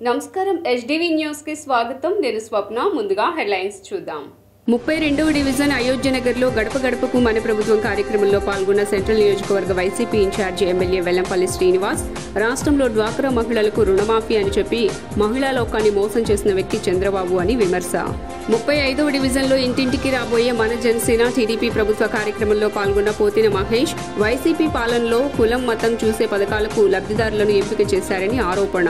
నమస్కారం HDV news కి స్వాగతం. నేను స్వప్న. ముందుగా హెడ్లైన్స్ చూద్దాం. 32వ డివిజన్ అయోధ్యనగర్లో గడప గడపకు మన ప్రభుత్వం కార్యక్రమంలో పాల్గొన్న సెంట్రల్ నియోజకవర్గ వైసీపీ ఇన్ఛార్జి ఎమ్మెల్యే వెల్లంపల్లి శ్రీనివాస్ రాష్ట్రంలో డ్వాక్రా మహిళలకు రుణమాఫీ అని చెప్పి మహిళా లోకాన్ని మోసం చేసిన వ్యక్తి చంద్రబాబు అని విమర్శ. 35వ డివిజన్లో ఇంటింటికి రాబోయే మన జనసేన టీడీపీ ప్రభుత్వ కార్యక్రమంలో పాల్గొన్న పోతిన మహేష్ వైసీపీ పాలనలో కులం మతం చూసే పథకాలకు లబ్ధిదారులను ఎంపిక చేశారని ఆరోపణ.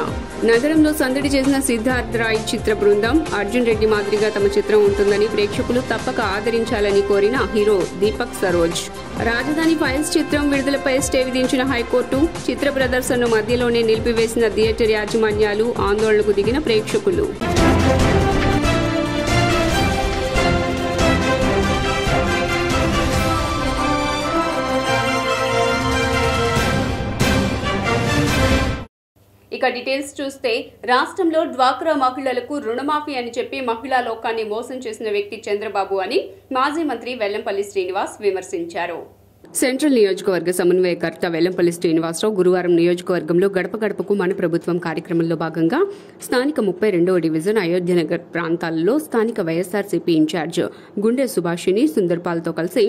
నగరంలో సందడి చేసిన సిద్ధార్థ్ రాయ్ చిత్ర బృందం అర్జున్ రెడ్డి మాదిరిగా తమ చిత్రం ఉంటుందని ప్రేక్షకులు తప్పక ఆదరించాలని కోరిన హీరో దీపక్ సరోజ్. రాజధాని ఫైల్స్ చిత్రం విడుదలపై స్టే విధించిన హైకోర్టు చిత్ర ప్రదర్శనను మధ్యలోనే నిలిపివేసిన థియేటర్ యాజమాన్యాలు ఆందోళనకు దిగిన ప్రేక్షకులు. ఇక డీటెయిల్స్ చూస్తే రాష్ట్రంలో డ్వాక్రా మహిళలకు రుణమాఫీ అని చెప్పి మహిళా లోకాన్ని మోసం చేసిన వ్యక్తి చంద్రబాబు అని మాజీ మంత్రి వెల్లంపల్లి శ్రీనివాస్ విమర్శించారు. సెంట్రల్ నియోజకవర్గ సమన్వయకర్త వెల్లంపల్లి శ్రీనివాసరావు గురువారం నియోజకవర్గంలో గడప గడపకు మన ప్రభుత్వం కార్యక్రమంలో భాగంగా స్థానిక 32వ డివిజన్ అయోధ్యనగర్ ప్రాంతాల్లో స్థానిక వైఎస్ఆర్సీపీ ఇన్ఛార్జ్ గుండె సుభాషిణి సుందర్పాల్తో కలిసి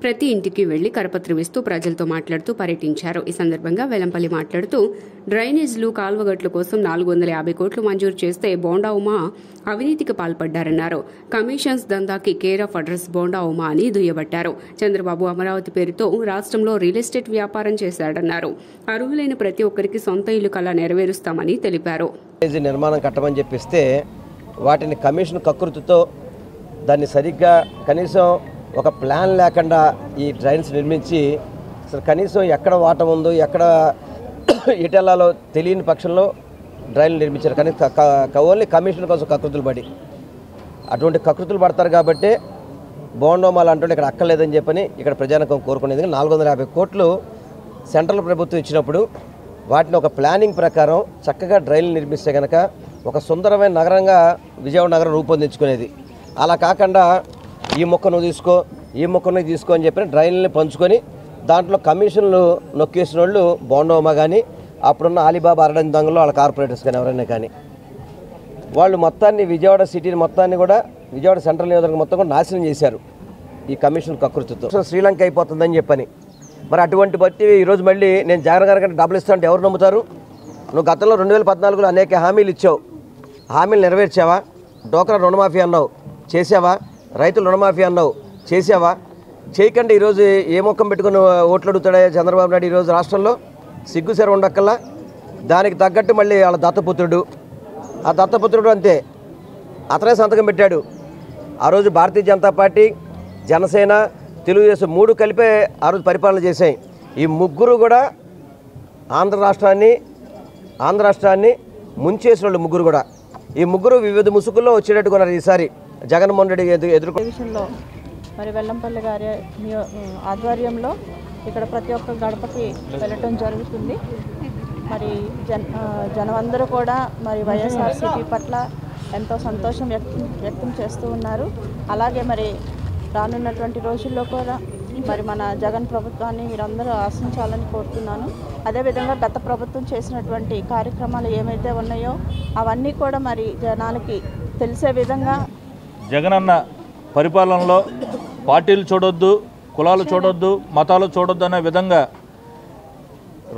ప్రతి ఇంటికి వెళ్లి కరపత్రం ఇస్తూ ప్రజలతో మాట్లాడుతూ పర్యటించారు. ఈ సందర్భంగా వెల్లంపల్లి మాట్లాడుతూ డ్రైనేజ్లు కాల్వగట్ల కోసం 450 కోట్లు మంజూరు చేస్తే బోండా ఉమా అవినీతికి పాల్పడ్డారన్నారు. కమిషన్స్ దందాకి care of address Bonda Uma అని దుయ్యబట్టారు. చంద్రబాబు అమరావతి పేరుతో రాష్ట్రంలో రియల్ ఎస్టేట్ వ్యాపారం చేశాడన్నారు. అర్హులైన ప్రతి ఒక్కరికి సొంత ఇల్లు కళ నెరవేరుస్తామని తెలిపారు. నిర్మాణం కట్టమని చెప్పిస్తే వాటిని కమిషన్ కకృతితో దాన్ని సరిగ్గా కనీసం ఒక ప్లాన్ లేకుండా ఈ డ్రైన్స్ నిర్మించి అసలు కనీసం ఎక్కడ వాటం ఉందో ఎక్కడ ఎటెల్లాలో తెలియని పక్షంలో డ్రైన్లు నిర్మించారు. కానీ ఓన్లీ కమిషన్ కోసం కకృతులు పడి అటువంటి కకృతులు పడతారు కాబట్టి బోండోమాలు అంటూ ఇక్కడ అక్కర్లేదని చెప్పని ఇక్కడ ప్రజానికం కోరుకునేది. 450 కోట్లు సెంట్రల్ ప్రభుత్వం ఇచ్చినప్పుడు వాటిని ఒక ప్లానింగ్ ప్రకారం చక్కగా డ్రైన్లు నిర్మిస్తే కనుక ఒక సుందరమైన నగరంగా విజయవాడ నగరం రూపొందించుకునేది. అలా కాకుండా ఈ మొక్క నువ్వు తీసుకో ఈ మొక్క నువ్వు తీసుకో అని చెప్పి డ్రైన్లని పంచుకొని దాంట్లో కమిషన్లు నొక్కేసిన వాళ్ళు బోండోమా కానీ అప్పుడున్న అలీబాబా అరడని దొంగలు వాళ్ళ కార్పొరేటర్స్ కానీ ఎవరైనా కానీ వాళ్ళు మొత్తాన్ని విజయవాడ సిటీని మొత్తాన్ని కూడా విజయవాడ సెంట్రల్ నియోజకవర్గం మొత్తం కూడా నాశనం చేశారు ఈ కమిషన్ కకృతితో. శ్రీలంక అయిపోతుందని చెప్పని మరి అటువంటి బట్టి ఈరోజు మళ్ళీ నేను జగన్ గారి కంటే డబ్బులు ఇస్తానంటే ఎవరు నమ్ముతారు? నువ్వు గతంలో 2014లో అనేక హామీలు ఇచ్చావు, హామీలు నెరవేర్చావా? డోక్రా రుణమాఫీ అన్నావు, చేసావా? రైతులు రుణమాఫీ అన్నావు, చేసావా? చేయకండి ఈరోజు ఏ ముఖం పెట్టుకుని ఓట్లు అడుగుతాడా చంద్రబాబు నాయుడు ఈరోజు రాష్ట్రంలో? సిగ్గుసెర ఉండక్కల్లా. దానికి తగ్గట్టు మళ్ళీ వాళ్ళ దత్తపుత్రుడు, ఆ దత్తపుత్రుడు అంతే అతనే సంతకం పెట్టాడు. ఆ రోజు భారతీయ జనతా పార్టీ, జనసేన, తెలుగుదేశం 3 కలిపే ఆ రోజు పరిపాలన చేశాయి. ఈ ముగ్గురు కూడా ఆంధ్ర రాష్ట్రాన్ని ముంచేసిన వాళ్ళు ముగ్గురు కూడా. ఈ ముగ్గురు వివిధ ముసుగుల్లో వచ్చేటట్టుకున్నారు ఈసారి జగన్మోహన్ రెడ్డి విషయంలో. మరి వెల్లంపల్లి గారి ఆధ్వర్యంలో ఇక్కడ ప్రతి ఒక్క గడపకి వెళ్ళటం జరుగుతుంది. మరి జనమందరూ కూడా మరి వైఎస్ఆర్సీపీ పట్ల ఎంతో సంతోషం వ్యక్తం చేస్తూ ఉన్నారు. అలాగే మరి రానున్నటువంటి రోజుల్లో కూడా మరి మన జగన్ ప్రభుత్వాన్ని మీరందరూ ఆశించాలని కోరుతున్నాను. అదేవిధంగా గత ప్రభుత్వం చేసినటువంటి కార్యక్రమాలు ఏమైతే ఉన్నాయో అవన్నీ కూడా మరి జనాలకి తెలిసే విధంగా జగనన్న పరిపాలనలో పార్టీలు చూడొద్దు, కులాలు చూడొద్దు, మతాలు చూడొద్దు అనే విధంగా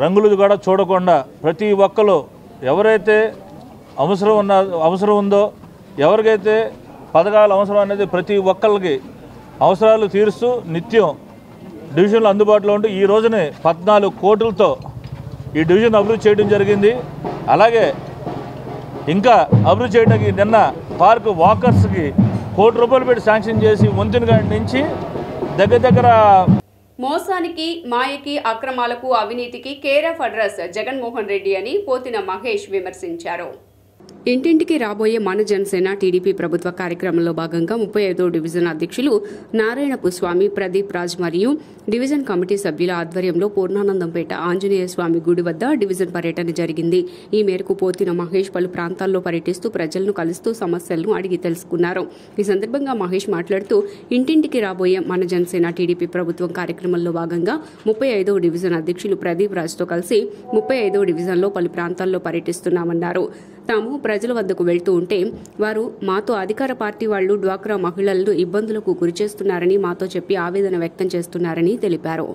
రంగులు కూడా చూడకుండా ప్రతి ఒక్కరు ఎవరైతే అవసరం ఉందో ఎవరికైతే పథకాలు అవసరం అనేది ప్రతి ఒక్కరికి అవసరాలు తీరుస్తూ నిత్యం డివిజన్లు అందుబాటులో ఉంటూ ఈ రోజునే 14 కోట్లతో ఈ డివిజన్ అభివృద్ధి చేయడం జరిగింది. అలాగే ఇంకా అభివృద్ధి చేయడానికి నిన్న పార్క్ వాకర్స్కి 1 కోటి రూపాయలు పెట్టి శాంక్షన్ చేసి వంతెనగాడి నుంచి దగ్గర మోసానికి, మాయకి, అక్రమాలకు, అవినీతికి care of address Jaganmohan Reddy అని పోతిన మహేష్ విమర్శించారు. ఇంటింటికి రాబోయే మన జనసేన టీడీపీ ప్రభుత్వ కార్యక్రమంలో భాగంగా 35వ డివిజన్ అధ్యక్షులు నారాయణపు స్వామి, ప్రదీప్ రాజ్ మరియు డివిజన్ కమిటీ సభ్యుల ఆధ్వర్యంలో పూర్ణానందంపేట ఆంజనేయ స్వామి గుడి వద్ద డివిజన్ పర్యటన జరిగింది. ఈ మేరకు పోతిన మహేష్ పలు ప్రాంతాల్లో పర్యటిస్తూ ప్రజలను కలుస్తూ సమస్యలను అడిగి తెలుసుకున్నారు. ఈ సందర్భంగా మహేష్ మాట్లాడుతూ ఇంటింటికి రాబోయే మన జనసేన టీడీపీ ప్రభుత్వం కార్యక్రమంలో భాగంగా 35వ డివిజన్ అధ్యక్షులు ప్రదీప్ రాజ్తో కలిసి 35వ డివిజన్లో పలు ప్రాంతాల్లో పర్యటిస్తున్నామన్నారు. తాము ప్రజల వద్దకు వెళ్తూ ఉంటే వారు మాతో అధికార పార్టీ వాళ్లు డ్వాక్రా మహిళలను ఇబ్బందులకు గురిచేస్తున్నారని మాతో చెప్పి ఆవేదన వ్యక్తం చేస్తున్నారని తెలిపారు.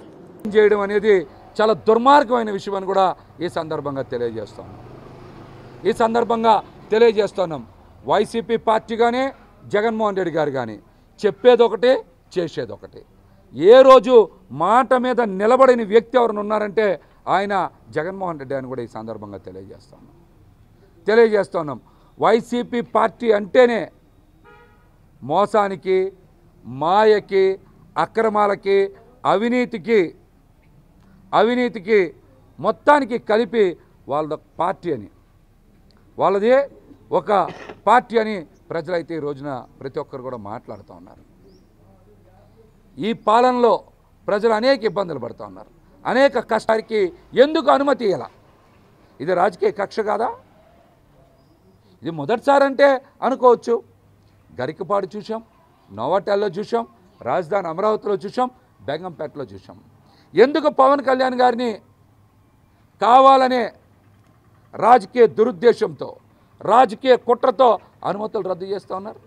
చేయడం అనేది చాలా దుర్మార్గమైన విషయం అని కూడా ఈ సందర్భంగా తెలియజేస్తున్నాం. వైసీపీ పార్టీగానే జగన్మోహన్ రెడ్డి గారు కానీ చెప్పేదొకటే చేసేదొకటే. ఏ రోజు మాట మీద నిలబడిన వ్యక్తి ఎవరైనా ఉన్నారంటే ఆయన జగన్మోహన్ రెడ్డి అని కూడా ఈ సందర్భంగా తెలియజేస్తున్నాం. వైసీపీ పార్టీ అంటేనే మోసానికి, మాయకి, అక్రమాలకి, అవినీతికి మొత్తానికి కలిపి వాళ్ళ పార్టీ అని, వాళ్ళదే ఒక పార్టీ అని ప్రజలైతే ఈ రోజున ప్రతి ఒక్కరు కూడా మాట్లాడుతూ ఉన్నారు. ఈ పాలనలో ప్రజలు అనేక ఇబ్బందులు పడుతూ ఉన్నారు. అనేక కష్టానికి ఎందుకు అనుమతి ఇవ్వాల? ఇది రాజకీయ కక్ష కాదా? ఇది మొదటిసారంటే అనుకోవచ్చు. గరికపాడు చూసాం, నోవాటెల్లో చూసాం, రాజధాని అమరావతిలో చూసాం, బెంగంపేటలో చూసాం. ఎందుకు పవన్ కళ్యాణ్ గారిని కావాలనే రాజకీయ దురుద్దేశంతో, రాజకీయ కుట్రతో అనుమతులు రద్దు చేస్తూ ఉన్నారు?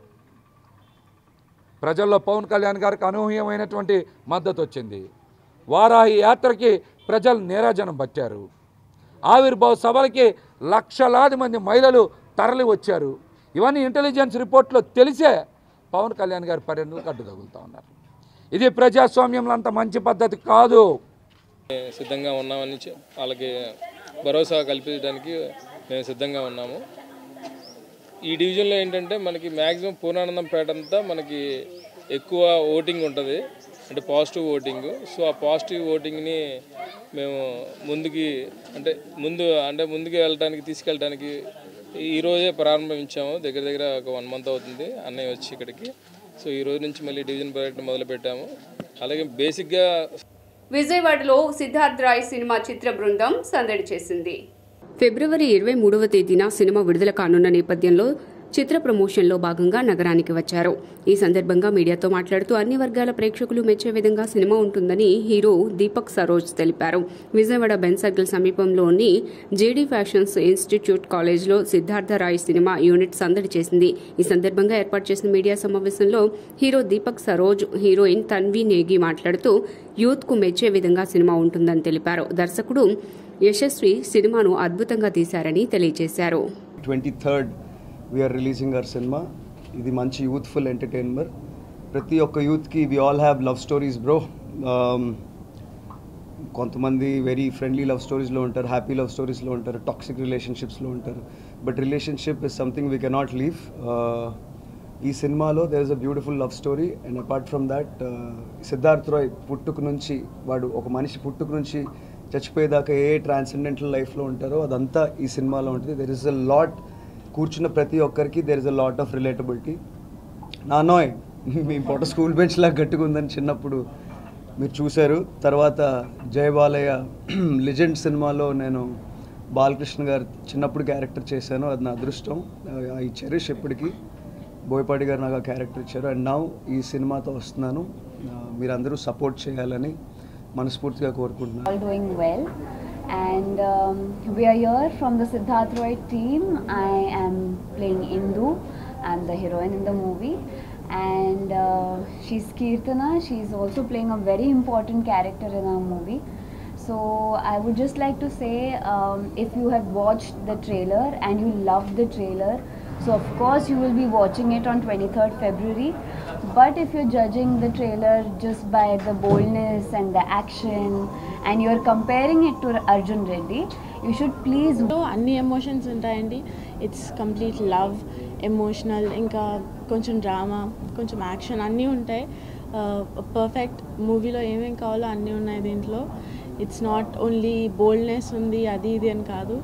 ప్రజల్లో పవన్ కళ్యాణ్ గారికి అనూహ్యమైనటువంటి మద్దతు వచ్చింది. వారాహి యాత్రకి ప్రజలు నీరాజనం పట్టారు. ఆవిర్భావ సభలకి లక్షలాది మంది మహిళలు తరలి వచ్చారు. ఇవన్నీ ఇంటెలిజెన్స్ రిపోర్ట్లో తెలిసే పవన్ కళ్యాణ్ గారి పర్యటనలకు అడ్డు తగులుతూ ఉన్నారు. ఇది ప్రజాస్వామ్యంలో అంత మంచి పద్ధతి కాదు. సిద్ధంగా ఉన్నామని వాళ్ళకి భరోసా కల్పించడానికి మేము సిద్ధంగా ఉన్నాము. ఈ డివిజన్లో ఏంటంటే మనకి మ్యాక్సిమం పూర్ణానందంపేట అంతా మనకి ఎక్కువ ఓటింగ్ ఉంటుంది, అంటే పాజిటివ్ ఓటింగ్. సో ఆ పాజిటివ్ ఓటింగ్ని మేము ముందుకు తీసుకెళ్ళడానికి ఈరోజే ప్రారంభించాము. దగ్గర ఒక 1 month అవుతుంది అన్నయ్య వచ్చి ఇక్కడికి. సో ఈ రోజు నుంచి మళ్ళీ డివిజన్ పర్యటన మొదలుపెట్టాము. అలాగే బేసిక్గా విజయవాడలో సిద్ధార్థ్ రాయ్ సినిమా చిత్ర బృందం సందడి చేసింది. ఫిబ్రవరి 23వ తేదీన సినిమా విడుదల కానున్న నేపథ్యంలో చిత్ర ప్రమోషన్లో భాగంగా నగరానికి వచ్చారు. ఈ సందర్భంగా మీడియాతో మాట్లాడుతూ అన్ని వర్గాల ప్రేక్షకులు మెచ్చే విధంగా సినిమా ఉంటుందని హీరో దీపక్ సరోజ్ తెలిపారు. విజయవాడ బెన్ సర్కిల్ సమీపంలోని జేడీ ఫ్యాషన్స్ ఇన్స్టిట్యూట్ కాలేజ్లో సిద్ధార్థ రాయ్ సినిమా యూనిట్ సందడి చేసింది. ఈ సందర్భంగా ఏర్పాటు చేసిన మీడియా సమావేశంలో హీరో దీపక్ సరోజ్, హీరోయిన్ తన్వి నేగి మాట్లాడుతూ యూత్ కు మెచ్చే విధంగా సినిమా ఉంటుందని తెలిపారు. దర్శకుడు యశస్వి సినిమాను అద్భుతంగా తీశారని తెలియజేశారు. 23rd we are releasing our cinema. ఇది మంచి యూత్ఫుల్ ఎంటర్టైనర్. ప్రతి ఒక్క యూత్కి we all have love stories bro. కొంతమంది వెరీ ఫ్రెండ్లీ లవ్ స్టోరీస్లో ఉంటారు, హ్యాపీ లవ్ స్టోరీస్లో ఉంటారు, టాక్సిక్ రిలేషన్షిప్స్లో ఉంటారు. But relationship is something we cannot leave. ఈ సినిమాలో there is a beautiful love story. And apart from that Siddharth Roy ఒక మనిషి పుట్టుక నుంచి చచ్చిపోయేదాకా ఏ ట్రాన్సెండెంటల్ లైఫ్లో ఉంటారో అదంతా ఈ సినిమాలో ఉంటుంది. దెర్ ఇస్ అ లాట్, కూర్చున్న ప్రతి ఒక్కరికి there is a lot of relatability. నాన్నోయ్ మీ ఫోటో స్కూల్ బెంచ్ లాగా గట్టిగా ఉందని చిన్నప్పుడు మీరు చూశారు. తర్వాత జయ బాలయ్య లెజెండ్ సినిమాలో నేను బాలకృష్ణ గారు చిన్నప్పుడు క్యారెక్టర్ చేశాను. అది నా అదృష్టం. ఈ చెరిష్ ఎప్పటికీ బోయపాటి గారు నాకు ఆ క్యారెక్టర్ ఇచ్చారు. అండ్ నౌ ఈ సినిమాతో వస్తున్నాను. మీరందరూ సపోర్ట్ చేయాలని మనస్ఫూర్తిగా కోరుకుంటున్నాను. And we are here from the Siddharth Roy team. I am playing Indu. I'm the heroine in the movie. And she's Kirtana. She's also playing a very important character in our movie. So I would just like to say, if you have watched the trailer and you loved the trailer, so of course you will be watching it on 23rd February. But if you're judging the trailer just by the boldness and the action and you're comparing it to Arjun Reddy, you should please. అన్ని emotions ఉంటాయండి. It's complete love, emotional, ఇంకా కొంచెం drama, కొంచెం action అన్నీ ఉంటాయి. Perfect మూవీలో ఏమేం కావాలో అన్నీ ఉన్నాయి దీంట్లో. ఇట్స్ నాట్ ఓన్లీ బోల్డ్నెస్ ఉంది అది ఇది అని కాదు.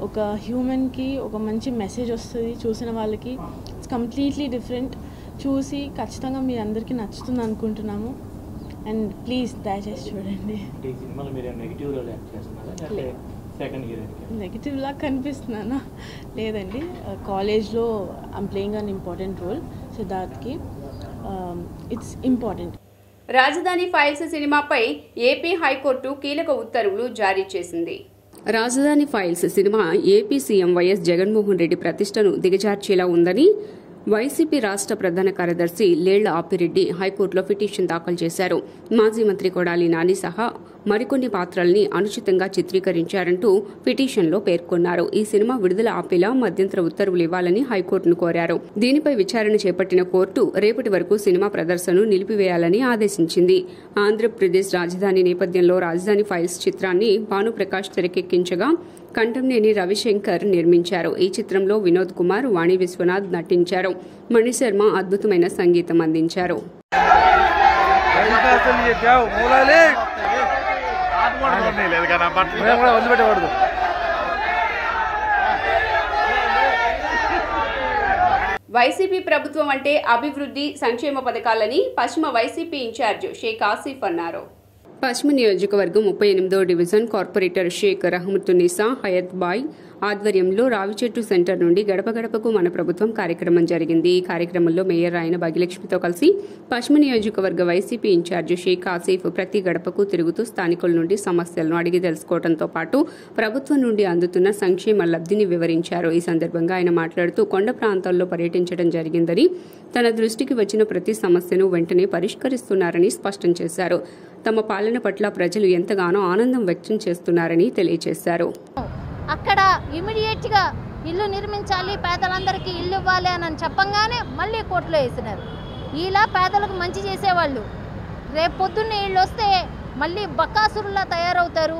ఒక హ్యూమన్కి ఒక మంచి మెసేజ్ వస్తుంది చూసిన వాళ్ళకి. It's completely different. చూసి ఖచ్చితంగా మీ అందరికీ నచ్చుతుంది అనుకుంటున్నాము. అండ్ ప్లీజ్ దయచేసి చూడండి. నెగిటివ్ లా కనిపిస్తున్నానా? లేదండి. కాలేజ్లో I'm playing an important role సిద్ధార్థ్కి. It's important. రాజధాని ఫైల్స్ సినిమాపై ఏపీ హైకోర్టు కీలక ఉత్తర్వులు జారీ చేసింది. Rajadhani files cinema AP CM YS Jaganmohan Reddy ప్రతిష్టను దిగజార్చేలా ఉందని వైసీపీ రాష్ట్ర ప్రధాన కార్యదర్శి లేళ్ల ఆపిరెడ్డి హైకోర్టులో పిటిషన్ దాఖలు చేశారు. మాజీ మంత్రి కొడాలి నాని సహా మరికొన్ని పాత్రల్ని అనుచితంగా చిత్రీకరించారంటూ పిటిషన్లో పేర్కొన్నారు. ఈ సినిమా విడుదల ఆపేలా మధ్యంతర ఉత్తర్వులు ఇవ్వాలని హైకోర్టును కోరారు. దీనిపై విచారణ చేపట్టిన కోర్టు రేపటి వరకు సినిమా ప్రదర్శనను నిలిపివేయాలని ఆదేశించింది. ఆంధ్రప్రదేశ్ రాజధాని నేపథ్యంలో రాజధాని ఫైల్స్ చిత్రాన్ని భానుప్రకాష్ తెరకెక్కించగా కంఠంనేని రవిశంకర్ నిర్మించారు. ఈ చిత్రంలో వినోద్ కుమార్, వాణి విశ్వనాథ్ నటించారు. మణిశర్మ అద్భుతమైన సంగీతం అందించారు. వైసీపీ ప్రభుత్వం అంటే అభివృద్ధి, సంక్షేమ పథకాలని పశ్చిమ వైసీపీ ఇన్ఛార్జ్ షేక్ ఆసిఫ్ అన్నారు. పశ్చిమ నియోజకవర్గం 38వ డివిజన్ కార్పొరేటర్ షేక్ రహమతున్నిసా హయత్ బాయ్ ఆధ్వర్యంలో రావిచెట్టు సెంటర్ నుండి గడప గడపకు మన ప్రభుత్వం కార్యక్రమం జరిగింది. ఈ కార్యక్రమంలో మేయర్ ఆయన భాగ్యలక్ష్మితో కలిసి పశ్చిమ నియోజకవర్గ వైసీపీ ఇన్ఛార్జ్ షేక్ ఆసిఫ్ ప్రతి గడపకు తిరుగుతూ స్థానికుల నుండి సమస్యలను అడిగి తెలుసుకోవడంతో పాటు ప్రభుత్వం నుండి అందుతున్న సంక్షేమ లబ్ధిని వివరించారు. ఈ సందర్భంగా ఆయన మాట్లాడుతూ కొండ ప్రాంతాల్లో పర్యటించడం జరిగిందని, తన దృష్టికి వచ్చిన ప్రతి సమస్యను వెంటనే పరిష్కరిస్తున్నారని స్పష్టం చేశారు. తమ పాలన పట్ల ప్రజలు ఎంతగానో ఆనందం వ్యక్తం చేస్తున్నారని తెలియజేశారు. అక్కడ ఇమీడియట్గా ఇల్లు నిర్మించాలి, పేదలందరికీ ఇల్లు ఇవ్వాలి అని చెప్పంగానే మళ్ళీ కోర్టులో వేసినారు. ఇలా పేదలకు మంచి చేసేవాళ్ళు రేపు పొద్దున్న ఇళ్ళు వస్తే మళ్ళీ బకాసురులా తయారవుతారు.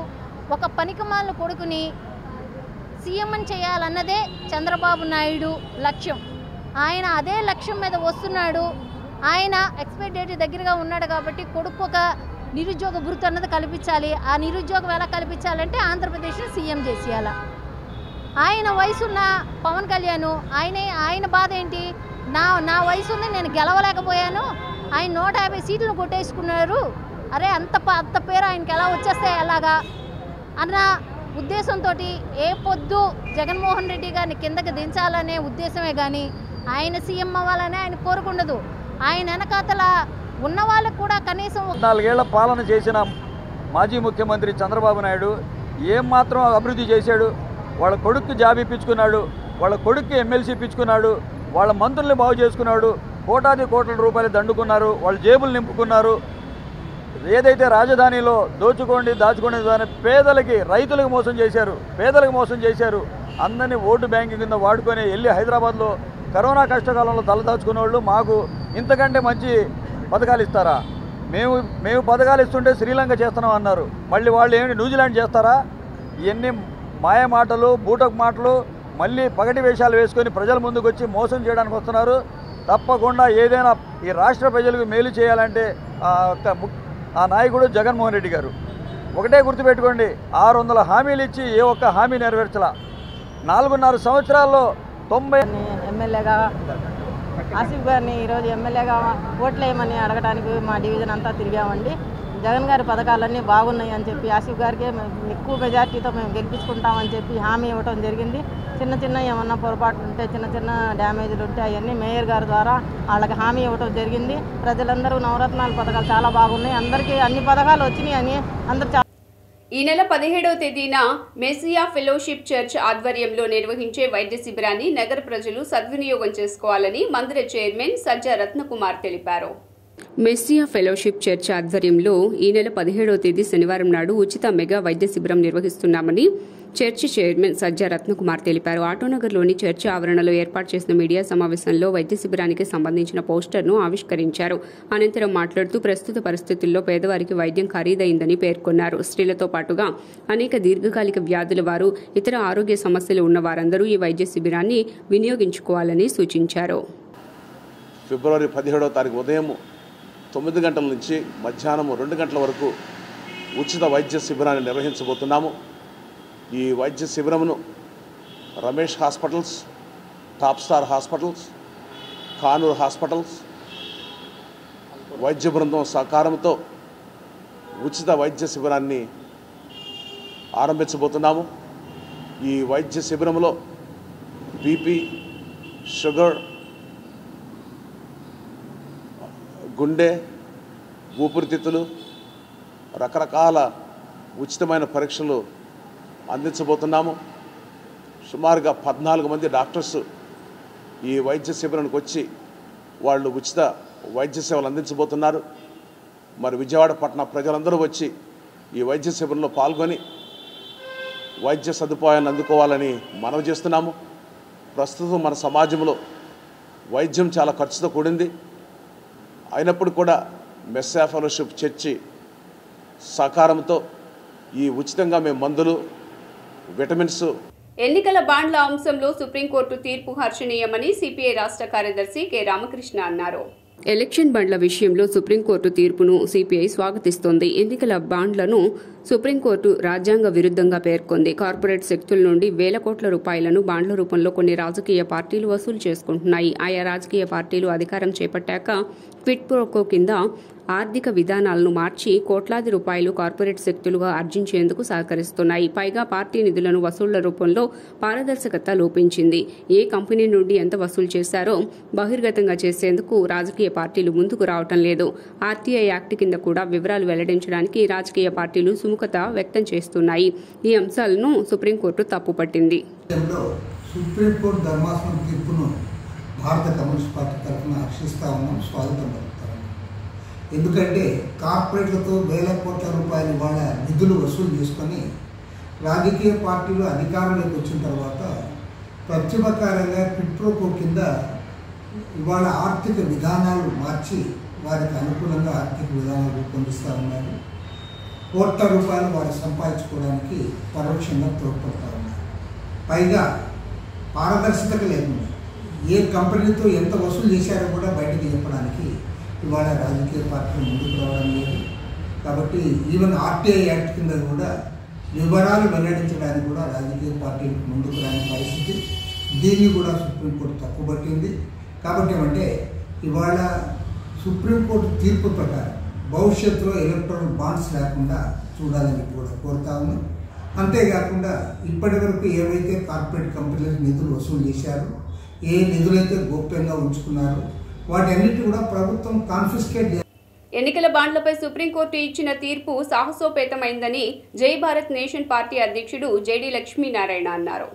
ఒక పనికిమాలిన కొడుకుని సీఎం చేయాలన్నదే చంద్రబాబు నాయుడు లక్ష్యం. ఆయన అదే లక్ష్యం మీద వస్తున్నాడు. ఆయన ఎక్స్పైరీ డేట్ దగ్గరగా ఉన్నాడు కాబట్టి కొడుకు ఒక నిరుద్యోగ భృతి అన్నది కల్పించాలి. ఆ నిరుద్యోగం ఎలా కల్పించాలంటే ఆంధ్రప్రదేశ్ని సీఎం చేసేయాల. ఆయన వయసున్న పవన్ కళ్యాణ్ ఆయన బాధ ఏంటి, నా వయసు ఉంది, నేను గెలవలేకపోయాను, ఆయన 150 సీట్లను కొట్టేసుకున్నారు, అరే అంత పేరు ఆయనకి ఎలా వచ్చేస్తే ఎలాగా అన్న ఉద్దేశంతో ఏ పొద్దు జగన్మోహన్ రెడ్డి గారిని కిందకి దించాలనే ఉద్దేశమే కానీ ఆయన సీఎం అవ్వాలని ఆయన కోరుకుండదు. ఆయన వెనకాతల ఉన్న వాళ్ళకు కూడా కనీసం 4 ఏళ్ల పాలన చేసిన మాజీ ముఖ్యమంత్రి చంద్రబాబు నాయుడు ఏమాత్రం అభివృద్ధి చేశాడు? వాళ్ళ కొడుక్కి జాబ్ ఇప్పించుకున్నాడు, వాళ్ళ కొడుక్కి ఎమ్మెల్సీ ఇప్పించుకున్నాడు, వాళ్ళ మంత్రుల్ని బాగు చేసుకున్నాడు, కోటాది కోట్ల రూపాయలు దండుకున్నారు, వాళ్ళ జేబులు నింపుకున్నారు. ఏదైతే రాజధానిలో దోచుకోండి దాచుకోండి దాని పేదలకి రైతులకు మోసం చేశారు, పేదలకు మోసం చేశారు. అందరినీ ఓటు బ్యాంకింగ్ కింద వాడుకొని వెళ్ళి హైదరాబాద్లో కరోనా కష్టకాలంలో తలదాచుకునే వాళ్ళు మాకు ఇంతకంటే మంచి పథకాలు ఇస్తారా? మేము పథకాలు ఇస్తుంటే శ్రీలంక చేస్తున్నాం అన్నారు. మళ్ళీ వాళ్ళు ఏంటి న్యూజిలాండ్ చేస్తారా? ఇవన్నీ మాయ మాటలు, బూటకు మాటలు, మళ్ళీ పగటి వేషాలు వేసుకొని ప్రజల ముందుకు వచ్చి మోసం చేయడానికి వస్తున్నారు. తప్పకుండా ఏదైనా ఈ రాష్ట్ర ప్రజలకు మేలు చేయాలంటే ఆ నాయకుడు జగన్మోహన్ రెడ్డి గారు. ఒకటే గుర్తుపెట్టుకోండి, 600 హామీలు ఇచ్చి ఏ ఒక్క హామీ నెరవేర్చలా. 4.5 సంవత్సరాల్లో 90 ఎమ్మెల్యేగా ఆసిఫ్ గారిని ఈరోజు ఎమ్మెల్యేగా ఓట్లేయమని అడగడానికి మా డివిజన్ అంతా తిరిగామండి. జగన్ గారి పథకాలన్నీ బాగున్నాయి అని చెప్పి ఆసిఫ్ గారికి ఎక్కువ మెజార్టీతో మేము గెలిపించుకుంటామని చెప్పి హామీ ఇవ్వడం జరిగింది. చిన్న ఏమన్నా పొరపాట్లు ఉంటే, చిన్న డ్యామేజ్లు ఉంటే అవన్నీ మేయర్ గారి ద్వారా వాళ్ళకి హామీ ఇవ్వడం జరిగింది. ప్రజలందరూ నవరత్నాల పథకాలు చాలా బాగున్నాయి, అందరికీ అన్ని పథకాలు వచ్చినాయి అని అందరూ. ఈ నెల 17వ తేదీన మెస్సియా ఫెలోషిప్ చర్చ్ ఆధ్వర్యంలో నిర్వహించే వైద్య శిబిరాన్ని నగర ప్రజలు సద్వినియోగం చేసుకోవాలని మందిర చైర్మన్ సజ్జా రత్నకుమార్ తెలిపారు. మెస్సియా ఫెలోషిప్ చర్చ్ ఆధ్వర్యంలో ఈ నెల 17వ తేదీ శనివారం నాడు ఉచిత మెగా వైద్య శిబిరం నిర్వహిస్తున్నామని చర్చి చైర్మన్ సజ్జా రత్నకుమార్ తెలిపారు. ఆటోనగర్లోని చర్చి ఆవరణలో ఏర్పాటు చేసిన మీడియా సమావేశంలో వైద్య శిబిరానికి సంబంధించిన పోస్టర్ను ఆవిష్కరించారు. అనంతరం మాట్లాడుతూ ప్రస్తుత పరిస్థితుల్లో పేదవారికి వైద్యం ఖరీదైందని పేర్కొన్నారు. స్త్రీలతో పాటుగా అనేక దీర్ఘకాలిక వ్యాధుల వారు, ఇతర ఆరోగ్య సమస్యలు ఉన్న వారందరూ ఈ వైద్య శిబిరాన్ని వినియోగించుకోవాలని సూచించారు. ఫిబ్రవరి 17వ తారీఖు ఉదయం 9 గంటల నుంచి మధ్యాహ్నం 2 గంటల వరకు ఉచిత వైద్య శిబిరాన్ని నిర్వహించబోతున్నాము. ఈ వైద్య శిబిరమును Ramesh hospitals, top star hospitals, Kanur hospitals వైద్య బృందం సహకారంతో ఉచిత వైద్య శిబిరాన్ని ఆరంభించబోతున్నాము. ఈ వైద్య శిబిరంలో బీపీ, షుగర్, గుండె, ఊపిరితిత్తులు, రకరకాల ఉచితమైన పరీక్షలు అందించబోతున్నాము. సుమారుగా 14 మంది డాక్టర్స్ ఈ వైద్య శిబిరానికి వచ్చి వాళ్ళు ఉచిత వైద్య సేవలు అందించబోతున్నారు. మరి విజయవాడ పట్టణ ప్రజలందరూ వచ్చి ఈ వైద్య శిబిరంలో పాల్గొని వైద్య సదుపాయాన్ని అందుకోవాలని మనవి చేస్తున్నాము. ప్రస్తుతం మన సమాజంలో వైద్యం చాలా ఖర్చుతో కూడింది. అయినప్పుడు కూడా మెస్సా ఫెలోషిప్ చర్చి సహకారంతో ఈ ఉచితంగా మేము మందులు, విటమిన్స్. ఎన్నికల బాండ్ల అంశంలో సుప్రీంకోర్టు తీర్పు హర్షణీయమని సిపిఐ రాష్ట్ర కార్యదర్శి కె రామకృష్ణ అన్నారు. ఎలక్షన్ బాండ్ల విషయంలో సుప్రీంకోర్టు తీర్పును సిపిఐ స్వాగతిస్తోంది. ఎన్నికల బాండ్లను సుప్రీంకోర్టు రాజ్యాంగ విరుద్ధంగా పేర్కొంది. కార్పొరేట్ శక్తుల నుండి వేల కోట్ల రూపాయలను బాండ్ల రూపంలో కొన్ని రాజకీయ పార్టీలు వసూలు చేసుకుంటున్నాయి. ఆయా రాజకీయ పార్టీలు అధికారం చేపట్టాక క్విడ్ ప్రోకో కింద ఆర్థిక విధానాలను మార్చి కోట్లాది రూపాయలు కార్పొరేట్ శక్తులుగా ఆర్జించేందుకు సహకరిస్తున్నాయి. పైగా పార్టీ నిధులను వసూళ్ల రూపంలో పారదర్శకత లోపించింది. ఏ కంపెనీ నుండి ఎంత వసూలు చేశారో బహిర్గతంగా చేసేందుకు రాజకీయ పార్టీలు ముందుకు రావటం లేదు. ఆర్టీఐ యాక్ట్ కింద కూడా వివరాలు వెల్లడించడానికి రాజకీయ పార్టీలు సుముఖత వ్యక్తం చేస్తున్నాయి. ఈ అంశాలను సుప్రీంకోర్టు తప్పుపట్టింది. సుప్రీంకోర్టు ధర్మాసనం తీర్పును భారత కమ్యూనిస్ట్ పార్టీ తరఫున హర్షిస్తా ఉన్నాం, స్వాగతం పలుకుతాం. ఎందుకంటే కార్పొరేట్లతో వేల కోట్ల రూపాయలు వాళ్ళ నిధులు వసూలు చేసుకొని రాజకీయ పార్టీలు అధికారంలోకి వచ్చిన తర్వాత ప్రత్యుపకారంగా క్విడ్ ప్రోకో కింద ఇవాళ ఆర్థిక విధానాలు మార్చి వారికి అనుకూలంగా ఆర్థిక విధానాలు రూపొందిస్తూ ఉన్నారు. కోట్ల రూపాయలు వారు సంపాదించుకోవడానికి పరోక్షంగా తోడ్పడుతూ ఉన్నారు. పైగా పారదర్శకత లేకుండా ఏ కంపెనీతో ఎంత వసూలు చేశారో కూడా బయటకు చెప్పడానికి ఇవాళ రాజకీయ పార్టీలు ముందుకు రావడం లేదు. కాబట్టి ఈవెన్ ఆర్టీఐ యాక్ట్ కింద కూడా వివరాలు వెల్లడించడానికి కూడా రాజకీయ పార్టీలు ముందుకు రాని పరిస్థితి. దీన్ని కూడా సుప్రీంకోర్టు తప్పుపట్టింది. కాబట్టి ఏమంటే ఇవాళ సుప్రీంకోర్టు తీర్పు ప్రకారం భవిష్యత్తులో ఎలక్ట్రానిక్ బాండ్స్ లేకుండా చూడాలని కూడా కోరుతా ఉన్నాం. అంతేకాకుండా ఇప్పటి వరకు ఏవైతే కార్పొరేట్ కంపెనీలకు నిధులు వసూలు చేశారో, ఏ నిధులైతే గోప్యంగా ఉంచుకున్నారో వాటన్నిటి కూడా ప్రభుత్వం కాన్ఫిస్కేట్. ఎన్నికల బాండ్లపై సుప్రీంకోర్టు ఇచ్చిన తీర్పు సాహసోపేతమైందని జై భారత్ నేషన్ పార్టీ అధ్యక్షుడు జేడీ లక్ష్మీనారాయణ అన్నారు.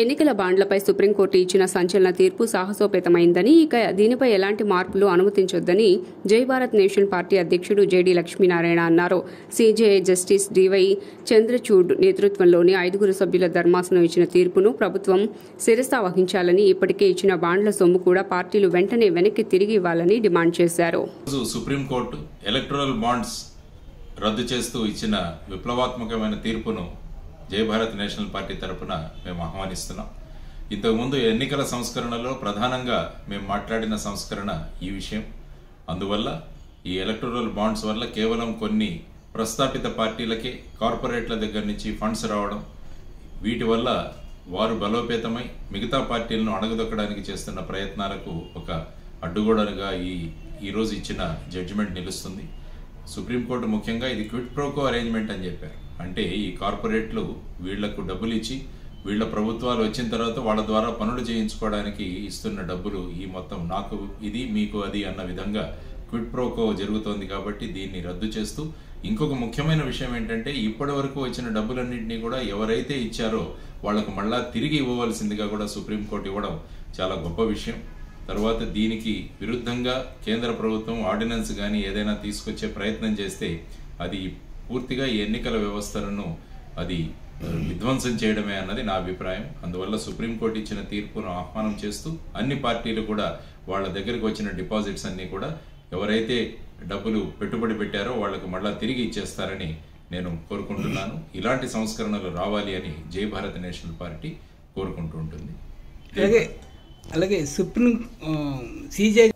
ఎన్నికల బాండ్లపై సుప్రీంకోర్టు ఇచ్చిన సంచలన తీర్పు సాహసోపేతమైందని, ఇక దీనిపై ఎలాంటి మార్పులు అనుమతించొద్దని జై భారత్ నేషన్ పార్టీ అధ్యక్షుడు జేడీ లక్ష్మీనారాయణ అన్నారు. సీజేఐ జస్టిస్ డివై చంద్రచూడ్ నేతృత్వంలోని 5 సభ్యుల ధర్మాసనం ఇచ్చిన తీర్పును ప్రభుత్వం శిరసా వహించాలని, ఇప్పటికే ఇచ్చిన బాండ్ల సొమ్ము కూడా పార్టీలు వెంటనే వెనక్కి తిరిగి ఇవ్వాలని డిమాండ్ చేశారు. సుప్రీంకోర్టు ఎలక్టరల్ బాండ్స్ రద్దు చేస్తూ ఇచ్చిన విప్లవాత్మకమైన తీర్పును జై భారత్ నేషనల్ పార్టీ తరఫున మేము ఆహ్వానిస్తున్నాం. ఇంతకుముందు ఎన్నికల సంస్కరణలో ప్రధానంగా మేము మాట్లాడిన సంస్కరణ ఈ విషయం. అందువల్ల ఈ ఎలక్టరల్ బాండ్స్ వల్ల కేవలం కొన్ని ప్రస్థాపిత పార్టీలకే కార్పొరేట్ల దగ్గర నుంచి ఫండ్స్ రావడం, వీటి వల్ల వారు బలోపేతమై మిగతా పార్టీలను అణగదొక్కడానికి చేస్తున్న ప్రయత్నాలకు ఒక అడ్డుగోడలుగా ఈరోజు ఇచ్చిన జడ్జిమెంట్ నిలుస్తుంది. సుప్రీంకోర్టు ముఖ్యంగా ఇది క్విడ్ ప్రోకో అరేంజ్మెంట్ అని చెప్పారు. అంటే ఈ కార్పొరేట్లు వీళ్లకు డబ్బులు ఇచ్చి వీళ్ల ప్రభుత్వాలు వచ్చిన తర్వాత వాళ్ళ ద్వారా పనులు చేయించుకోవడానికి ఇస్తున్న డబ్బులు, ఈ మొత్తం నాకు ఇది మీకు అది అన్న విధంగా క్విడ్ ప్రోకో జరుగుతోంది. కాబట్టి దీన్ని రద్దు చేస్తూ ఇంకొక ముఖ్యమైన విషయం ఏంటంటే ఇప్పటి వరకు వచ్చిన డబ్బులన్నింటినీ కూడా ఎవరైతే ఇచ్చారో వాళ్లకు మళ్ళా తిరిగి ఇవ్వవలసిందిగా కూడా సుప్రీంకోర్టు ఇవ్వడం చాలా గొప్ప విషయం. తర్వాత దీనికి విరుద్ధంగా కేంద్ర ప్రభుత్వం ఆర్డినెన్స్ కానీ ఏదైనా తీసుకొచ్చే ప్రయత్నం చేస్తే అది పూర్తిగా ఈ ఎన్నికల వ్యవస్థలను అది విధ్వంసం చేయడమే అన్నది నా అభిప్రాయం. అందువల్ల సుప్రీంకోర్టు ఇచ్చిన తీర్పును ఆహ్వానం చేస్తూ అన్ని పార్టీలు కూడా వాళ్ళ దగ్గరికి వచ్చిన డిపాజిట్స్ అన్ని కూడా ఎవరైతే డబ్బులు పెట్టుబడి పెట్టారో వాళ్లకు మళ్ళా తిరిగి ఇచ్చేస్తారని నేను కోరుకుంటున్నాను. ఇలాంటి సంస్కరణలు రావాలి అని జై భారత్ నేషనల్ పార్టీ కోరుకుంటూ ఉంటుంది. అలాగే సుప్రీం సీజే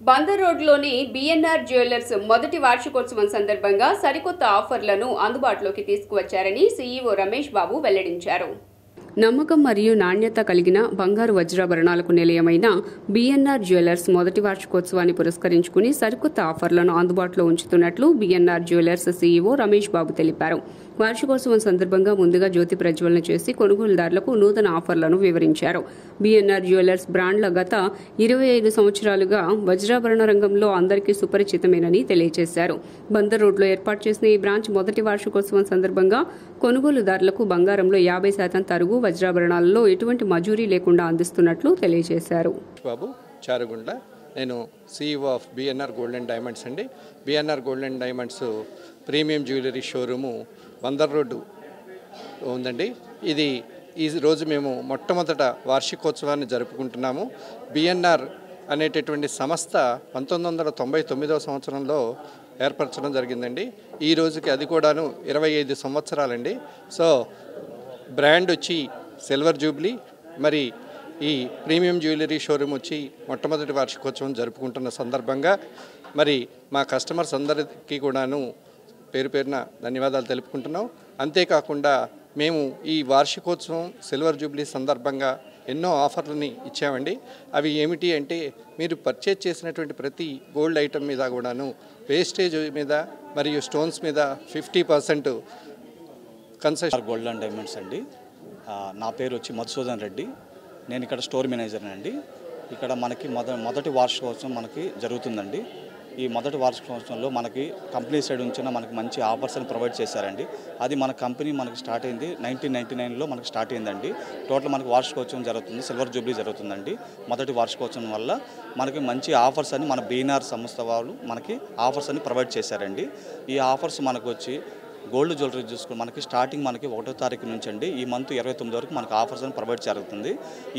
బందర్ రోడ్లోని బిఎన్ఆర్ జ్యువెలర్స్ మొదటి వార్షికోత్సవం సందర్భంగా సరికొత్త ఆఫర్లను అందుబాటులోకి తీసుకువచ్చారని సీఈఓ రమేష్ బాబు వెల్లడించారు. నమ్మకం మరియు నాణ్యత కలిగిన బంగారు వజ్రాభరణాలకు నిలయమైన బిఎన్ఆర్ జ్యువెలర్స్ మొదటి వార్షికోత్సవాన్ని పురస్కరించుకుని సరికొత్త ఆఫర్లను అందుబాటులో ఉంచుతున్నట్లు BNR jewellers CEO Ramesh Babu తెలిపారు. వార్షికోత్సవం సందర్భంగా ముందుగా జ్యోతి ప్రజ్వలన చేసి కొనుగోలుదారులకు నూతన ఆఫర్లను వివరించారు. బిఎన్ఆర్ జ్యువెలర్స్ బ్రాండ్ల గత 25 సంవత్సరాలుగా వజ్రాభరణ రంగంలో అందరికీ సుపరిచితమేనని తెలియజేశారు. బందర్ రోడ్లో ఏర్పాటు చేసిన ఈ బ్రాంచ్ మొదటి వార్షికోత్సవం సందర్భంగా కొనుగోలుదారులకు బంగారంలో 50% తరుగు, వజ్రాభరణాలలో ఎటువంటి మజూరీ లేకుండా అందిస్తున్నట్లు తెలియజేశారు. బాబు చారుగుండ్ల, నేను CEO of BNR gold and diamonds అండి. BNR gold and diamonds premium jewellery showroom Bandar road ఉందండి. ఇది ఈ రోజు మేము మొట్టమొదట వార్షికోత్సవాన్ని జరుపుకుంటున్నాము. బిఎన్ఆర్ అనేటటువంటి సంస్థ 1999వ సంవత్సరంలో ఏర్పరచడం జరిగిందండి. ఈ రోజుకి అది కూడాను 25 సంవత్సరాలండి. సో బ్రాండ్ వచ్చి సిల్వర్ జూబ్లీ, మరి ఈ ప్రీమియం జ్యువెలరీ షోరూమ్ వచ్చి మొట్టమొదటి వార్షికోత్సవం జరుపుకుంటున్న సందర్భంగా మరి మా కస్టమర్స్ అందరికీ కూడాను పేరు పేరున ధన్యవాదాలు తెలుపుకుంటున్నాం. అంతేకాకుండా మేము ఈ వార్షికోత్సవం సిల్వర్ జూబ్లీ సందర్భంగా ఎన్నో ఆఫర్లని ఇచ్చామండి. అవి ఏమిటి అంటే, మీరు పర్చేజ్ చేసినటువంటి ప్రతి గోల్డ్ ఐటమ్ మీద కూడాను వేస్టేజ్ మీద మరియు స్టోన్స్ మీద 50% కన్సెషన్. గోల్డ్ అండ్ డైమండ్స్ అండి. నా పేరు వచ్చి మధుసూదన్ రెడ్డి. నేను ఇక్కడ స్టోర్ మేనేజర్ అండి. ఇక్కడ మనకి మొదటి వార్షికోత్సవం మనకి జరుగుతుందండి. ఈ మొదటి వార్షికోత్సవంలో మనకి కంపెనీ సైడ్ నుంచి మనకి మంచి ఆఫర్స్ అని ప్రొవైడ్ చేశారండి. అది మన కంపెనీ మనకి స్టార్ట్ అయింది 1999లో మనకి స్టార్ట్ అయిందండి. టోటల్ మనకి వార్షికోత్సవం జరుగుతుంది, సిల్వర్ జూబ్లీ జరుగుతుందండి. మొదటి వార్షికోత్సవం వల్ల మనకి మంచి ఆఫర్స్ అని మన బిఎన్ఆర్ సంస్థ వాళ్ళు మనకి ఆఫర్స్ అని ప్రొవైడ్ చేశారండి. ఈ ఆఫర్స్ మనకు వచ్చి గోల్డ్ జ్యువెలరీ చూసుకుని మనకి స్టార్టింగ్ మనకి 1వ తారీఖు నుంచి అండి ఈ మంత్ 29 వరకు మనకు ఆఫర్స్ అని ప్రొవైడ్ జరుగుతుంది.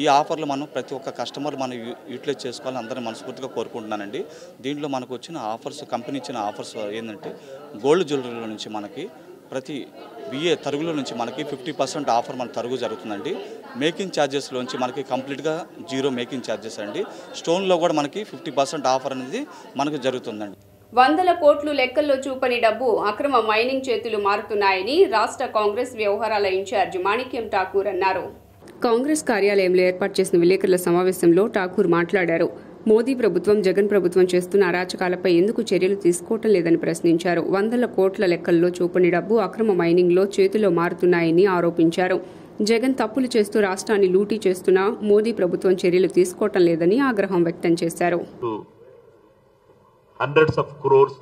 ఈ ఆఫర్లు మనం ప్రతి ఒక్క కస్టమర్ మనం యూటిలైజ్ చేసుకోవాలని అందరూ మనస్ఫూర్తిగా కోరుకుంటున్నానండి. దీంట్లో మనకు వచ్చిన ఆఫర్స్, కంపెనీ ఇచ్చిన ఆఫర్స్ ఏంటంటే, గోల్డ్ జ్యువెలరీలో నుంచి మనకి ప్రతి బిఏ తరుగులో నుంచి మనకి 50% ఆఫర్ మన తరుగు జరుగుతుందండి. మేకింగ్ ఛార్జెస్లోంచి మనకి కంప్లీట్గా 0 మేకింగ్ ఛార్జెస్ అండి. స్టోన్లో కూడా మనకి 50% ఆఫర్ అనేది మనకు జరుగుతుందండి. 100 కోట్లు లెక్కల్లో చూపని డబ్బు అక్రమ మైనింగ్ చేతులు మారుతున్నాయని రాష్ట్ర కాంగ్రెస్ వ్యవహారాల ఇన్ఛార్జ్ మాణిక్యం ఠాకూర్ అన్నారు. కాంగ్రెస్ కార్యాలయంలో ఏర్పాటు చేసిన విలేకరుల సమావేశంలో ఠాకూర్ మాట్లాడారు. మోదీ ప్రభుత్వం, జగన్ ప్రభుత్వం చేస్తున్న అరాచకాలపై ఎందుకు చర్యలు తీసుకోవటం లేదని ప్రశ్నించారు. 100 కోట్ల లెక్కల్లో చూపని డబ్బు అక్రమ మైనింగ్లో చేతుల్లో మారుతున్నాయని ఆరోపించారు. జగన్ తప్పులు చేస్తూ రాష్ట్రాన్ని లూటీ చేస్తున్నా మోదీ ప్రభుత్వం చర్యలు తీసుకోవటం లేదని ఆగ్రహం వ్యక్తం చేశారు. Hundreds of crores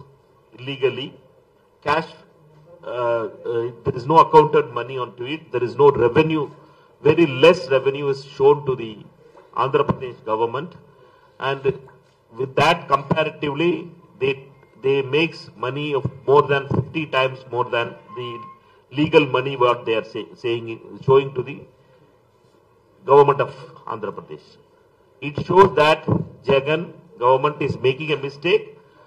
illegally, cash, there is no accounted money onto it, there is no revenue, very less revenue is shown to the Andhra Pradesh government, and with that comparatively they makes money of more than 50 times more than the legal money what they are showing to the government of Andhra Pradesh. It shows that Jagan government is making a mistake,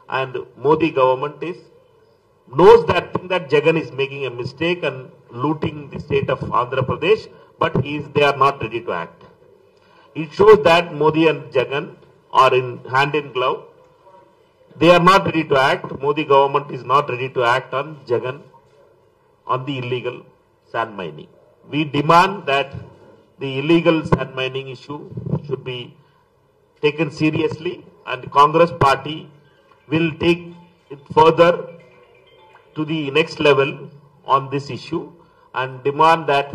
and Modi government knows that Jagan is making a mistake and looting the state of Andhra Pradesh, but they are not ready to act. It shows that Modi and Jagan are in hand in glove. They are not ready to act. Modi government is not ready to act on Jagan on the illegal sand mining. We demand that the illegal sand mining issue should be taken seriously, and Congress party will take it further to the next level on this issue and demand that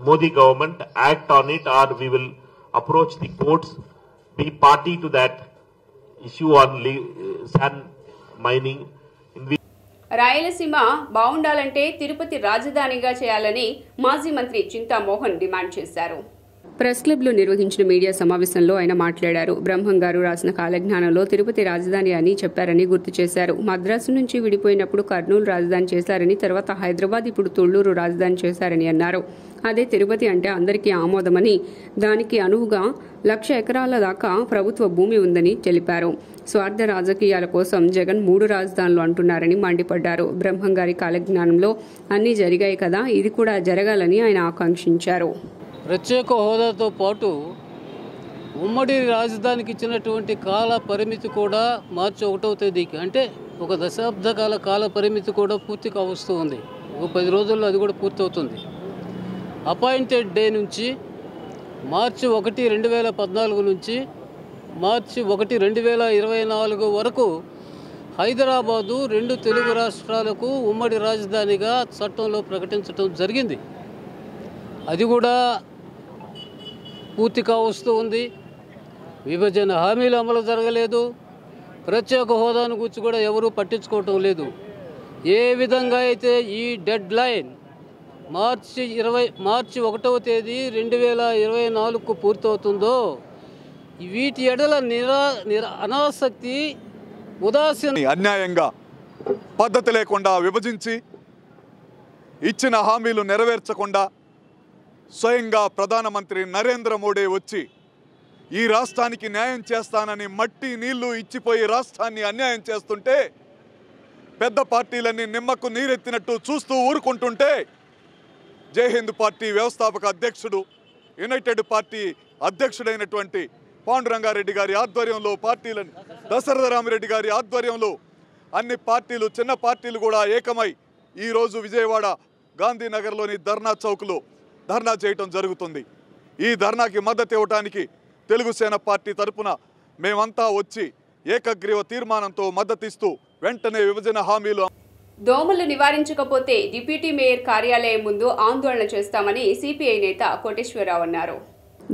Modi government act on it, or we will approach the courts, be party to that issue on sand mining. Rayalaseema బాగుండాలంటే తిరుపతి రాజధానిగా చేయాలని మాజీ మంత్రి Chintamohan demand చేశారు. Press క్లబ్లో నిర్వహించిన media సమావేశంలో ఆయన మాట్లాడారు. బ్రహ్మం గారు రాసిన కాలజ్ఞానంలో తిరుపతి రాజధాని అని చెప్పారని గుర్తు చేశారు. మద్రాసు నుంచి విడిపోయినప్పుడు కర్నూలు రాజధాని చేశారని, తర్వాత హైదరాబాద్, ఇప్పుడు తుళ్లూరు రాజధాని చేశారని అన్నారు. అదే తిరుపతి అంటే అందరికీ ఆమోదమని, దానికి అనువుగా 1,00,000 ఎకరాల దాకా ప్రభుత్వ భూమి ఉందని తెలిపారు. స్వార్థ రాజకీయాల కోసం జగన్ 3 రాజధానులు అంటున్నారని మండిపడ్డారు. బ్రహ్మం గారి కాలజ్ఞానంలో అన్నీ జరిగాయి కదా, ఇది కూడా జరగాలని ఆయన ఆకాంక్షించారు. ప్రత్యేక హోదాతో పాటు ఉమ్మడి రాజధానికి ఇచ్చినటువంటి కాల పరిమితి కూడా మార్చి 1వ తేదీకి, అంటే ఒక దశాబ్ద కాల పరిమితి కూడా పూర్తి కావస్తూ ఉంది. ఒక 10 రోజుల్లో అది కూడా పూర్తవుతుంది. అపాయింటెడ్ డే నుంచి మార్చి 1, 2014 నుంచి మార్చి 1, 2024 వరకు హైదరాబాదు 2 తెలుగు రాష్ట్రాలకు ఉమ్మడి రాజధానిగా చట్టంలో ప్రకటించడం జరిగింది. అది కూడా పూర్తి కావస్తూ ఉంది. విభజన హామీలు అమలు జరగలేదు. ప్రత్యేక హోదాను గురించి కూడా ఎవరూ పట్టించుకోవటం లేదు. ఏ విధంగా అయితే ఈ డెడ్ లైన్ మార్చి 1వ తేదీ 2024కు పూర్తవుతుందో వీటి ఎడల అనాసక్తి ఉదాసీన అన్యాయంగా పద్ధతి లేకుండా విభజించి ఇచ్చిన హామీలు నెరవేర్చకుండా స్వయంగా ప్రధానమంత్రి నరేంద్ర మోడీ వచ్చి ఈ రాష్ట్రానికి న్యాయం చేస్తానని మట్టి నీళ్లు ఇచ్చిపోయి రాష్ట్రాన్ని అన్యాయం చేస్తుంటే పెద్ద పార్టీలన్నీ నిమ్మకు నీరెత్తినట్టు చూస్తూ ఊరుకుంటుంటే జై హింద్ పార్టీ వ్యవస్థాపక అధ్యక్షుడు యునైటెడ్ పార్టీ అధ్యక్షుడైనటువంటి పాండురంగారెడ్డి గారి ఆధ్వర్యంలో పార్టీలని దశరథరామిరెడ్డి గారి ఆధ్వర్యంలో అన్ని పార్టీలు చిన్న పార్టీలు కూడా ఏకమై ఈరోజు విజయవాడ గాంధీనగర్లోని ధర్నా చౌక్లో ధర్నా చేయటం జరుగుతుంది. ఈ ధర్నాకి మద్దతు ఇవ్వడానికి తెలుగుసేన పార్టీ తరపున మేమంతా వచ్చి ఏకగ్రీవ తీర్మానంతో మద్దతిస్తూ వెంటనే విభజన హామీలు దోమలు నివారించకపోతే డిప్యూటీ మేయర్ కార్యాలయం ముందు ఆందోళన చేస్తామని సిపిఐ నేత కోటేశ్వరరావు అన్నారు.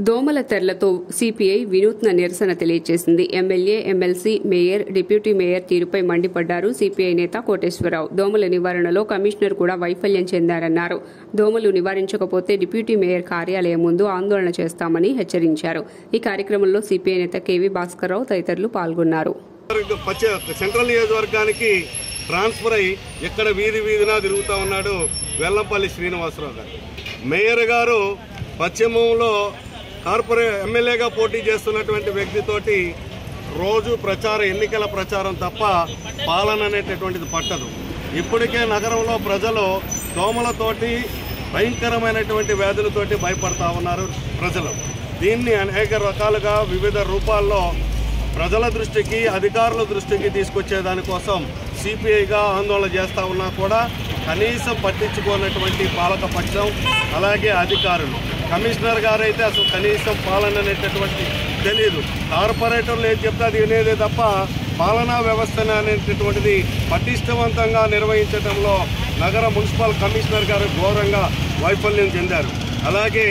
దోమల తెరలతో సిపిఐ వినూత్న నిరసన తెలియజేసింది. MLA, MLC, mayor, deputy mayor తీరుపై మండిపడ్డారు సిపిఐ నేత కోటేశ్వరరావు. దోమల నివారణలో కమిషనర్ కూడా వైఫల్యం చెందారన్నారు. దోమలు నివారించకపోతే డిప్యూటీ మేయర్ కార్యాలయం ముందు ఆందోళన చేస్తామని హెచ్చరించారు. ఈ కార్యక్రమంలో సిపిఐ నేత కేవీ భాస్కర్రావు తదితరులు పాల్గొన్నారు. సెంట్రల్ నియోజకవర్గానికి ట్రాన్స్ఫర్ అయి ఇక్కడ వీధి వీధినా తిరుగుతూ ఉన్నాడు వెల్లంపల్లి శ్రీనివాసరావు గారు. మేయర్ గారు పశ్చిమంలో ఎమ్మెల్యేగా పోటీ చేస్తున్నటువంటి వ్యక్తితోటి రోజు ఎన్నికల ప్రచారం తప్ప పాలన అనేటటువంటిది పట్టదు. ఇప్పటికే నగరంలో ప్రజలు దోమలతోటి భయంకరమైనటువంటి వ్యాధులతోటి భయపడతా ఉన్నారు ప్రజలు. దీన్ని అనేక రకాలుగా వివిధ రూపాల్లో ప్రజల దృష్టికి, అధికారుల దృష్టికి తీసుకొచ్చేదానికోసం సిపిఐగా ఆందోళన చేస్తూ ఉన్నా కూడా కనీసం పట్టించుకోనటువంటి పాలకపక్షం, అలాగే అధికారులు. కమిషనర్ గారు అయితే అసలు కనీసం పాలన అనేటటువంటి తెలియదు. కార్పొరేటర్లు ఏం చెప్తే అది వినేదే తప్ప పాలనా వ్యవస్థ అనేటటువంటిది పటిష్టవంతంగా నిర్వహించడంలో నగర మున్సిపల్ కమిషనర్ గారు ఘోరంగా వైఫల్యం చెందారు. అలాగే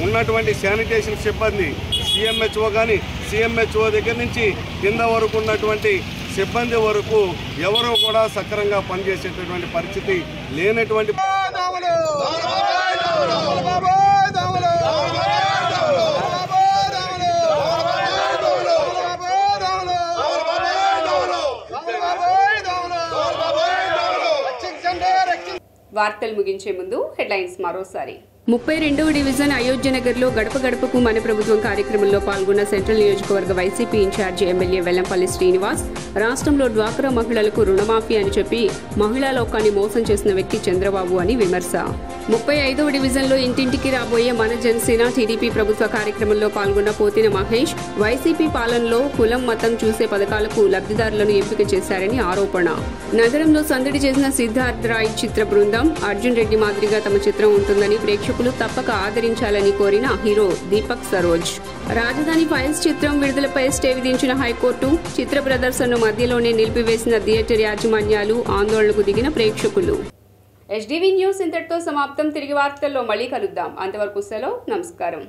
ఉన్నటువంటి శానిటేషన్ సిబ్బంది సిఎంహెచ్ఓ కానీ సిఎంహెచ్ఓ దగ్గర నుంచి కింద వరకు ఉన్నటువంటి సిబ్బంది వరకు ఎవరూ కూడా సక్రమంగా పనిచేసేటటువంటి పరిస్థితి లేనటువంటి వార్తలు ముగించే ముందు హెడ్లైన్స్ మరోసారి. 32వ డివిజన్ అయోధ్యనగర్లో గడప గడపకు మన ప్రభుత్వం కార్యక్రమంలో పాల్గొన్న సెంట్రల్ నియోజకవర్గ వైసీపీ ఇన్ఛార్జి ఎమ్మెల్యే వెల్లంపల్లి శ్రీనివాస్. రాష్ట్రంలో డ్వాక్రా మహిళలకు రుణమాఫీ అని చెప్పి మహిళా లోకాన్ని మోసం చేసిన వ్యక్తి చంద్రబాబు అని విమర్శ. 35వ డివిజన్లో ఇంటింటికి రాబోయే మన జనసేన టీడీపీ ప్రభుత్వ కార్యక్రమంలో పాల్గొన్న పోతిన మహేష్. వైసీపీ పాలనలో కులం, మతం చూసే పథకాలకు లబ్ధిదారులను ఎంపిక చేశారని ఆరోపణ. నగరంలో సందడి చేసిన సిద్ధార్థ్ రాయ్ చిత్ర బృందం. అర్జున్ రెడ్డి మాదిరిగా తమ చిత్రం ఉంటుందని ప్రేక్షకులు తప్పక ఆదరించాలని కోరిన హీరో దీపక్ సరోజ్. రాజధాని ఫైల్స్ చిత్రం విడుదలపై స్టే విధించిన హైకోర్టు. చిత్ర ప్రదర్శనను మధ్యలోనే నిలిపివేసిన థియేటర్ యాజమాన్యాలు. ఆందోళనకు దిగిన ప్రేక్షకులు. HDV న్యూస్ ఇంతటితో సమాప్తం. తిరిగి వార్తల్లో మళ్ళీ కలుద్దాం. అంతవరకు సెలవు. నమస్కారం.